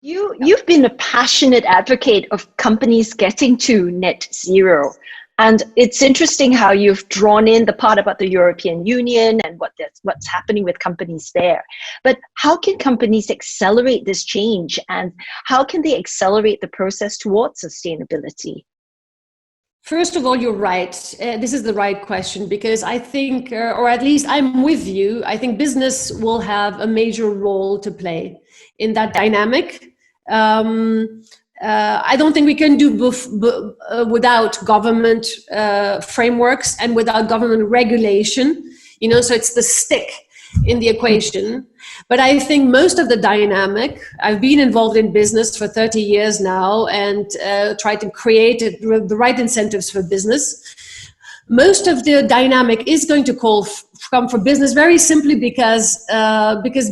You've been a passionate advocate of companies getting to net zero. And it's interesting how you've drawn in the part about the European Union and what's happening with companies there. But how can companies accelerate this change, and how can they accelerate the process towards sustainability? First of all, you're right. This is the right question because I think, or at least I'm with you, I think business will have a major role to play in that dynamic. I don't think we can do without government frameworks and without government regulation, so it's the stick in the equation. But I think most of the dynamic, I've been involved in business for 30 years now and tried to create the right incentives for business. Most of the dynamic is going to come for business very simply because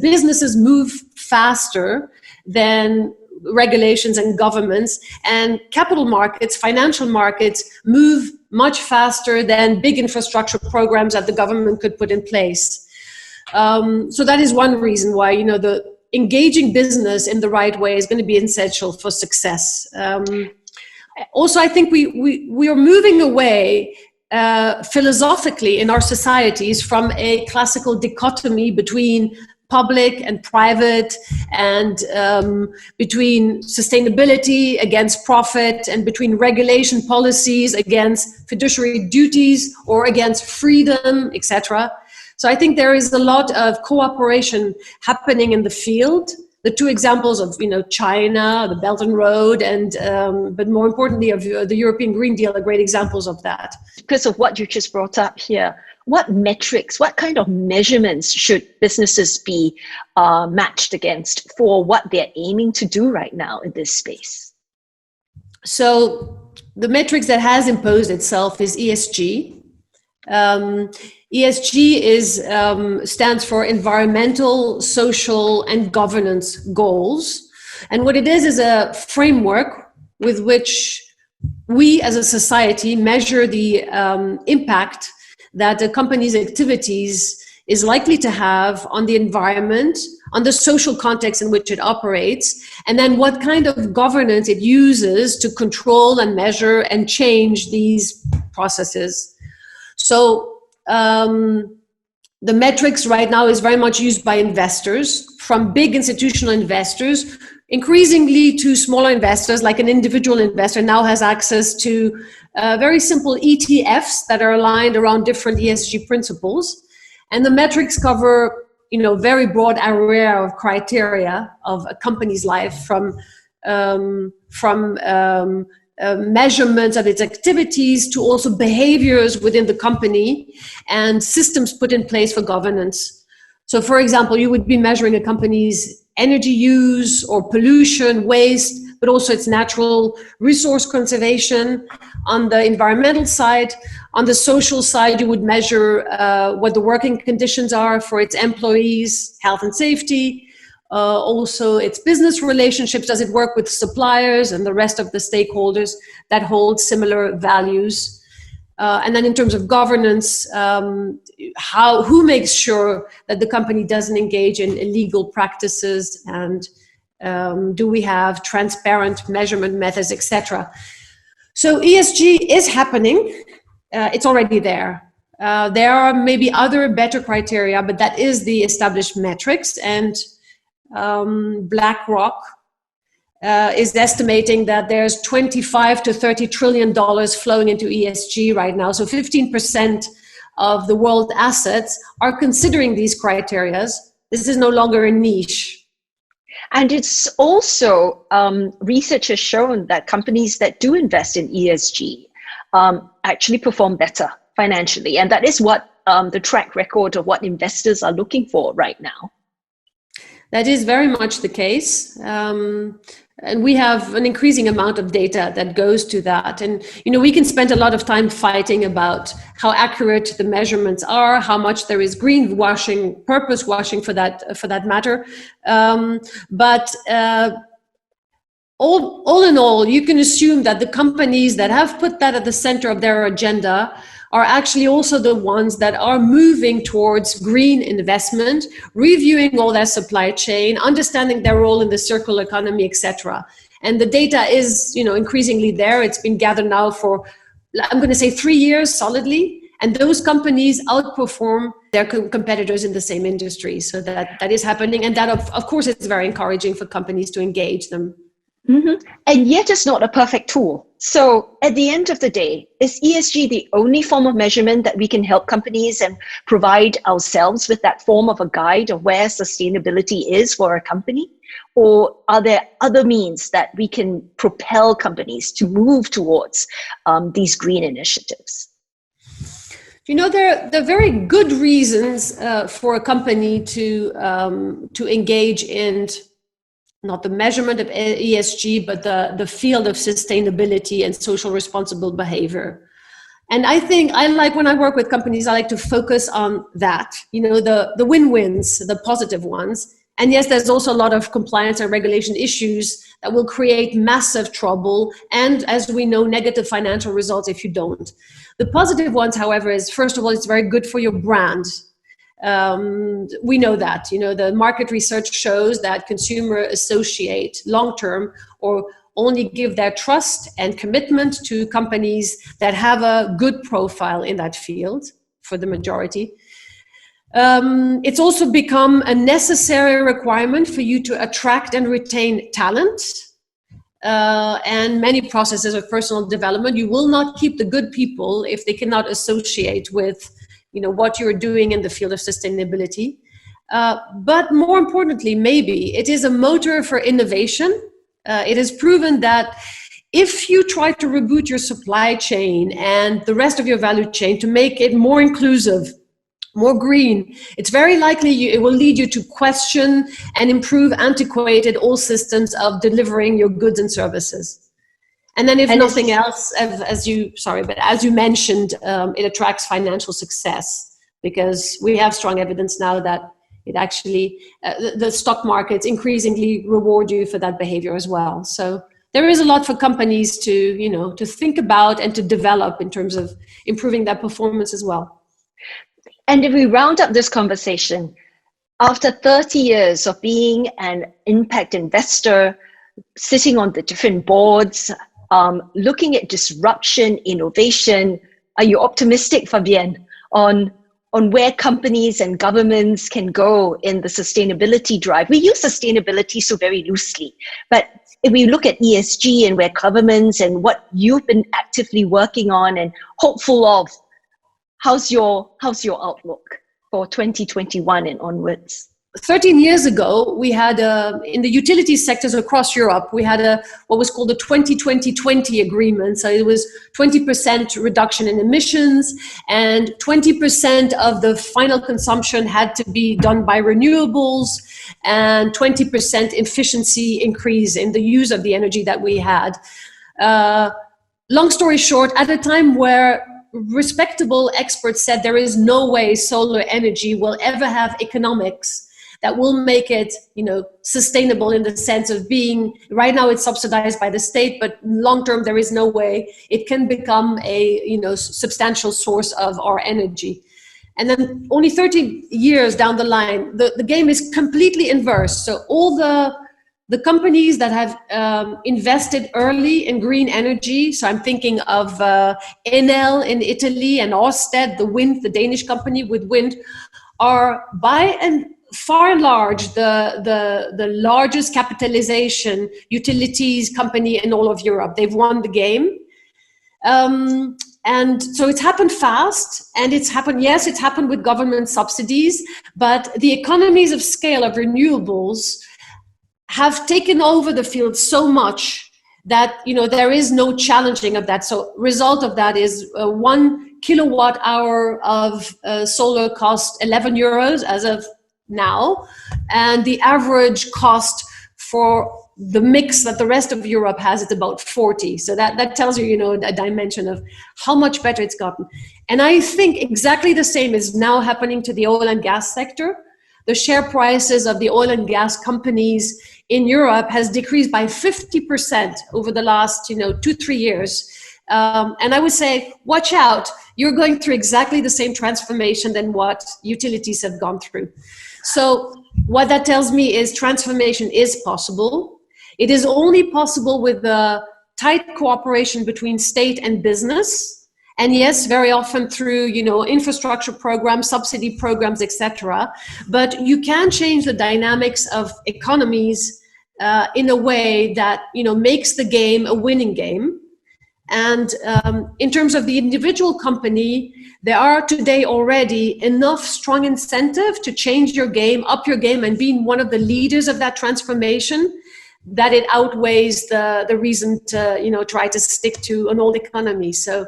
businesses move faster than regulations and governments, and capital markets, financial markets move much faster than big infrastructure programs that the government could put in place. So that is one reason why, the engaging business in the right way is going to be essential for success. Also, I think we are moving away philosophically in our societies from a classical dichotomy between public and private, and between sustainability against profit, and between regulation policies against fiduciary duties or against freedom, etc. So I think there is a lot of cooperation happening in the field. The two examples of China, the Belt and Road, and but more importantly of the European Green Deal are great examples of that. Because of what you just brought up here, what metrics, what kind of measurements should businesses be matched against for what they're aiming to do right now in this space? So the metrics that has imposed itself is ESG. ESG stands for environmental, social, and governance goals. And what it is a framework with which we as a society measure the impact that a company's activities is likely to have on the environment, on the social context in which it operates, and then what kind of governance it uses to control and measure and change these processes. So the metrics right now is very much used by investors, from big institutional investors, increasingly to smaller investors, like an individual investor now has access to very simple ETFs that are aligned around different ESG principles. And the metrics cover, very broad array of criteria of a company's life, from measurements of its activities to also behaviors within the company and systems put in place for governance. So for example, you would be measuring a company's energy use or pollution, waste, but also its natural resource conservation. On the environmental side, on the social side, you would measure what the working conditions are for its employees, health and safety, also its business relationships. Does it work with suppliers and the rest of the stakeholders that hold similar values? And then in terms of governance, who makes sure that the company doesn't engage in illegal practices, and do we have transparent measurement methods, etc. So ESG is happening. It's already there. There are maybe other better criteria, but that is the established metrics. And BlackRock is estimating that there's $25 to $30 trillion flowing into ESG right now. So 15% of the world assets are considering these criteria. This is no longer a niche. And it's also, research has shown that companies that do invest in ESG actually perform better financially. And that is what the track record of what investors are looking for right now. That is very much the case. And we have an increasing amount of data that goes to that. And, we can spend a lot of time fighting about how accurate the measurements are, how much there is greenwashing, purpose washing for that matter. But all in all, you can assume that the companies that have put that at the center of their agenda are actually also the ones that are moving towards green investment, reviewing all their supply chain, understanding their role in the circular economy, etc. And the data is, increasingly there. It's been gathered now for, I'm going to say, 3 years solidly. And those companies outperform their competitors in the same industry. So that is happening. And that, of course, is very encouraging for companies to engage them. Mm-hmm. And yet it's not a perfect tool. So at the end of the day, is ESG the only form of measurement that we can help companies and provide ourselves with that form of a guide of where sustainability is for a company? Or are there other means that we can propel companies to move towards these green initiatives? There are very good reasons for a company to engage in not the measurement of ESG, but the field of sustainability and social responsible behavior. And I think when I work with companies, I like to focus on that, the win-wins, the positive ones. And yes, there's also a lot of compliance and regulation issues that will create massive trouble and, as we know, negative financial results if you don't. The positive ones, however, is, first of all, it's very good for your brand. We know that, the market research shows that consumers associate long-term or only give their trust and commitment to companies that have a good profile in that field for the majority. It's also become a necessary requirement for you to attract and retain talent. And many processes of personal development. You will not keep the good people if they cannot associate with what you're doing in the field of sustainability. But more importantly, maybe it is a motor for innovation. It is proven that if you try to reboot your supply chain and the rest of your value chain to make it more inclusive, more green, it's very likely it will lead you to question and improve antiquated old systems of delivering your goods and services. And then if nothing else, as you mentioned, it attracts financial success, because we have strong evidence now that it actually, the stock markets increasingly reward you for that behavior as well. So there is a lot for companies to think about and to develop in terms of improving their performance as well. And if we round up this conversation, after 30 years of being an impact investor, sitting on the different boards, looking at disruption, innovation, are you optimistic, Fabienne, on where companies and governments can go in the sustainability drive? We use sustainability so very loosely, but if we look at ESG and where governments and what you've been actively working on and hopeful of, how's your outlook for 2021 and onwards? 13 years ago, we had, in the utility sectors across Europe, we had what was called the 20-20-20 agreement. So it was 20% reduction in emissions and 20% of the final consumption had to be done by renewables and 20% efficiency increase in the use of the energy that we had. Long story short, at a time where respectable experts said there is no way solar energy will ever have economics that will make it, sustainable in the sense of being, right now it's subsidized by the state, but long term there is no way it can become a, substantial source of our energy. And then only 30 years down the line, the game is completely inverse. So all the companies that have invested early in green energy, so I'm thinking of Enel in Italy and Ørsted, the Danish company with wind, are far and large the largest capitalization utilities company in all of Europe. They've won the game. And so it's happened fast, and it's happened with government subsidies, but the economies of scale of renewables have taken over the field so much that there is no challenging of that. So result of that is 1 kilowatt hour of solar cost 11 euros as of now, and the average cost for the mix that the rest of Europe has is about 40. So that tells you, a dimension of how much better it's gotten. And I think exactly the same is now happening to the oil and gas sector. The share prices of the oil and gas companies in Europe has decreased by 50% over the last, 2-3 years. And I would say, watch out, you're going through exactly the same transformation than what utilities have gone through. So what that tells me is transformation is possible. It is only possible with the tight cooperation between state and business. And yes, very often through, infrastructure programs, subsidy programs, etc. But you can change the dynamics of economies in a way that, makes the game a winning game. And in terms of the individual company, there are today already enough strong incentive to change your game, up your game, and being one of the leaders of that transformation, that it outweighs the reason to try to stick to an old economy. So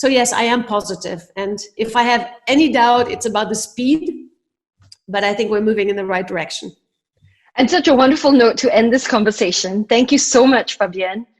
yes, I am positive. And if I have any doubt, it's about the speed, but I think we're moving in the right direction. And such a wonderful note to end this conversation. Thank you so much, Fabienne.